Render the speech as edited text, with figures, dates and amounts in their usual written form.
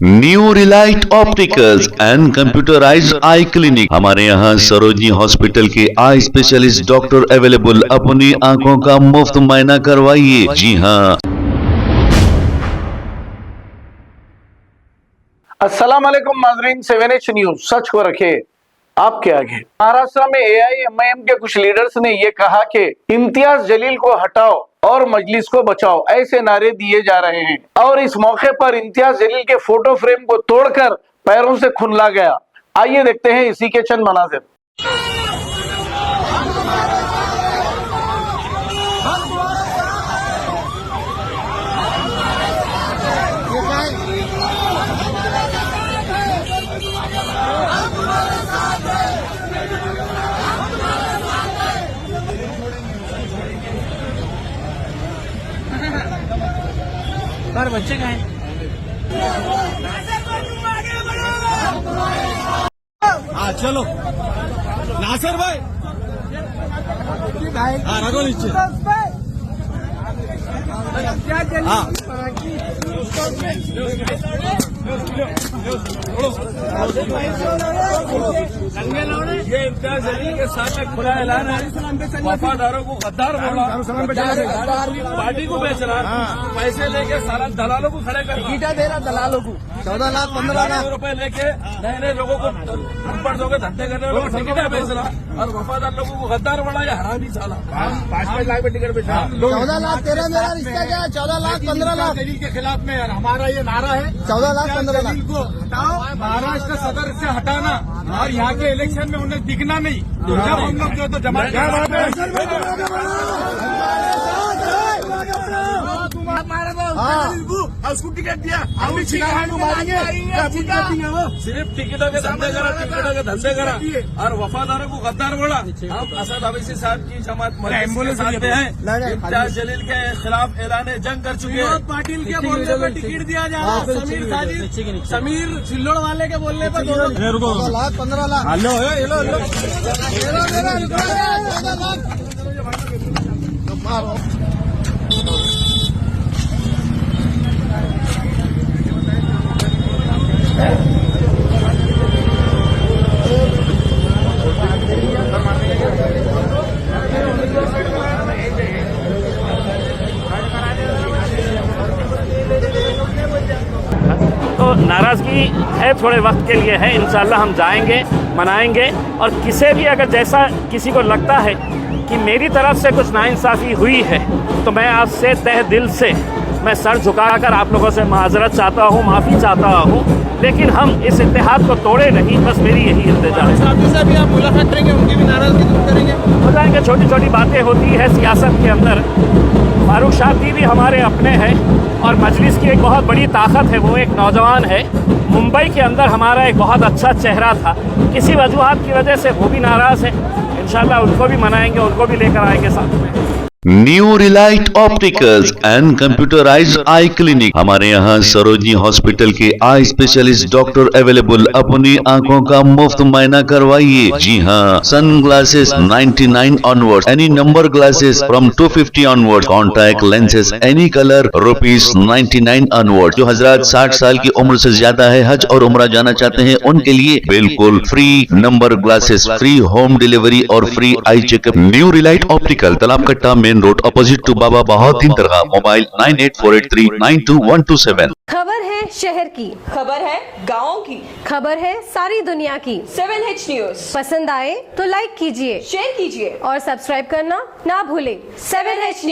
New Relight opticals and computerised I clinic. हमारे यहाँ Sarojini hospital के आई स्पेशलिस्ट डॉक्टर अवेलेबल। अपनी आंखों का मुफ्त मुआयना करवाइए। जी हाँ। अस्सलाम वालेकुम नाज़रीन, 7H न्यूज सच को रखे आपके आगे। महाराष्ट्र में AIMIM के कुछ लीडर्स ने ये कहा कि इम्तियाज जलील को हटाओ और मजलिस को बचाओ, ऐसे नारे दिए जा रहे हैं। और इस मौके पर इम्तियाज जलील के फोटो फ्रेम को तोड़कर पैरों से खुनला गया। आइए देखते हैं इसी के चंद मनाज़िर। पर बच्चे कहाँ हैं? हाँ चलो नासिर भाई, हाँ रखो नीचे। हाँ ये इम्तियाज जलील के साथ एक खुला ऐलान है, वफादारों को गद्दार बोला, पार्टी को बेच रहा, पैसे लेके सारा दलालों को खड़े कर दे रहा, दलालों को 14 लाख 15 लाख रुपए लेके नए नए लोगों को अनपढ़ लोगों धंधे करने वालों को टिकटें बेच रहा, और वफादार लोगों को गद्दार बोला। या हरामी साला 5-5 लाख में टिकट बेचा। 14 लाख तेरा मेरा रिश्ता क्या? 14 लाख 15 लाख जलील के खिलाफ में यार हमारा ये नारा है, 14 लाख 15 लाख को हटाओ, महाराष्ट्र सदर से हटाना और यहाँ के इलेक्शन में उन्हें दिखना नहीं। जब हम लोग जो तो जमा उसको टिकट दिया, हम मारेंगे। सिर्फ टिकटों के धंधे करा, टिकटों के धंधे करा और वफादारों को गद्दार बोला। हम असद अवैसी साहब की जमात में हैं, इम्तियाज जलील के खिलाफ ऐलान जंग कर चुके हैं। पाटिल के बोलने पर टिकट दिया जा रहा है, समीर सिल्लोड़ वाले के बोलने पर 2 लाख 15 लाख। हेलो तो नाराज़गी है, थोड़े वक्त के लिए है। इंशाल्लाह हम जाएंगे, मनाएंगे। और किसी भी अगर जैसा किसी को लगता है कि मेरी तरफ से कुछ नाइंसाफ़ी हुई है तो मैं आपसे तहे दिल से मैं सर झुकाकर आप लोगों से माज़रत चाहता हूँ, माफ़ी चाहता हूँ। लेकिन हम इस इत्तेहाद को तोड़े नहीं, बस मेरी यही इल्तिजा है। साथी से भी आप मुलाकात करेंगे, उनकी भी नाराज़गी दूर करेंगे। हो जाएंगे, छोटी छोटी बातें होती है सियासत के अंदर। फारूक शादी भी हमारे अपने हैं और मजलिस की एक बहुत बड़ी ताकत है। वो एक नौजवान है, मुंबई के अंदर हमारा एक बहुत अच्छा चेहरा था। किसी वजूहात की वजह से वो भी नाराज़ है। इंशाल्लाह उनको भी मनाएंगे, उनको भी लेकर आएंगे साथ में। New Relight opticals and computerised I clinic. हमारे यहाँ सरोजनी हॉस्पिटल के आई स्पेशलिस्ट डॉक्टर अवेलेबल। अपनी आंखों का मुफ्त मुआयना करवाइए। जी हाँ। Sun glasses 99 onward, any number glasses from 250 onward, contact lenses any colour ₹99 onward. जो हजरात 60 साल की उम्र से ज्यादा है, हज और उम्रा जाना चाहते हैं, उनके लिए बिल्कुल free number glasses, free home delivery और free eye checkup. New Relight Optical, Talab Katta, main road, opposite to Baba Bahauddin Dargah. Mobile 9848392127। खबर है शहर की, खबर है गाँव की, खबर है सारी दुनिया की। 7H न्यूज पसंद आए तो लाइक कीजिए, शेयर कीजिए और सब्सक्राइब करना ना भूलें। 7H news.